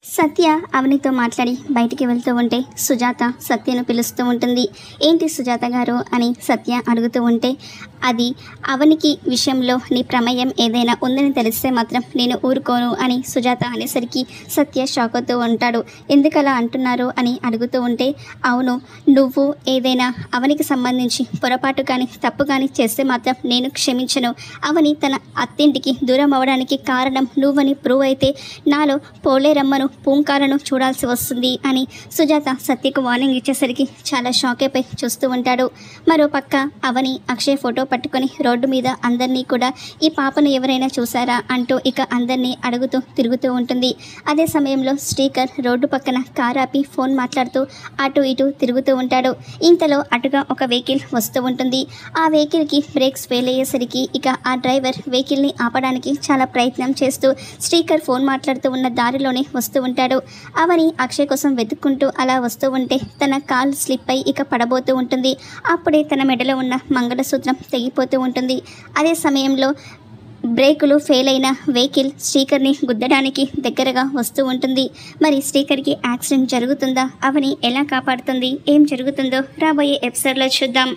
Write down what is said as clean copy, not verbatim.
సత్య అవనితో మాట్లాడి బయటికి వెళ్తూ ఉంటే సుజాత సత్యను పిలుస్తూ ఉంటుంది. ఏంటి సుజాత గారు అని సత్య అడుగుతూ ఉంటే, అది అవనికి విషయంలో నీ ప్రమేయం ఏదైనా ఉందని తెలిస్తే మాత్రం నేను ఊరుకోను అని సుజాత అనేసరికి సత్య షాక్ అవుతూ ఉంటాడు. ఎందుకలా అంటున్నారు అని అడుగుతూ ఉంటే, అవును, నువ్వు ఏదైనా అవనికి సంబంధించి పొరపాటు కానీ తప్పు కానీ చేస్తే మాత్రం నేను క్షమించను. అవని తన అత్తింటికి దూరం అవ్వడానికి కారణం నువ్వని ప్రూవ్ అయితే నాలో పోలేరమ్మను పూంకాలను చూడాల్సి వస్తుంది అని సుజాత సత్యకు వార్నింగ్ ఇచ్చేసరికి చాలా షాక్ అయిపోయి చూస్తూ ఉంటాడు. మరో పక్క అవని అక్షయ్ ఫోటో పట్టుకొని రోడ్డు మీద అందరినీ కూడా ఈ పాపను ఎవరైనా చూసారా అంటూ ఇక అందరినీ అడుగుతూ తిరుగుతూ ఉంటుంది. అదే సమయంలో శ్రీకర్ రోడ్డు పక్కన కారు ఆపి ఫోన్ మాట్లాడుతూ అటు ఇటు తిరుగుతూ ఉంటాడు. ఇంతలో అటుగా ఒక వెహికల్ వస్తూ ఉంటుంది. ఆ వెహికల్కి బ్రేక్స్ ఫెయిల్ అయ్యేసరికి ఇక ఆ డ్రైవర్ వెహికల్ని ఆపడానికి చాలా ప్రయత్నం చేస్తూ శ్రీకర్ ఫోన్ మాట్లాడుతూ ఉన్న దారిలోనే వస్తూ ఉంటాడు. అవని అక్షయ్ కోసం వెతుక్కుంటూ అలా వస్తూ ఉంటే తన కాల్ స్లిప్ అయి ఇక పడబోతూ ఉంటుంది. అప్పుడే తన మెడలో ఉన్న మంగళసూత్రం తెగిపోతూ ఉంటుంది. అదే సమయంలో బ్రేకులు ఫెయిల్ అయిన వెహికల్ శ్రీకర్ని గుద్దడానికి దగ్గరగా వస్తూ ఉంటుంది. మరి శ్రీకర్కి యాక్సిడెంట్ జరుగుతుందా? అవని ఎలా కాపాడుతుంది? ఏం జరుగుతుందో రాబోయే ఎపిసోడ్లో చూద్దాం.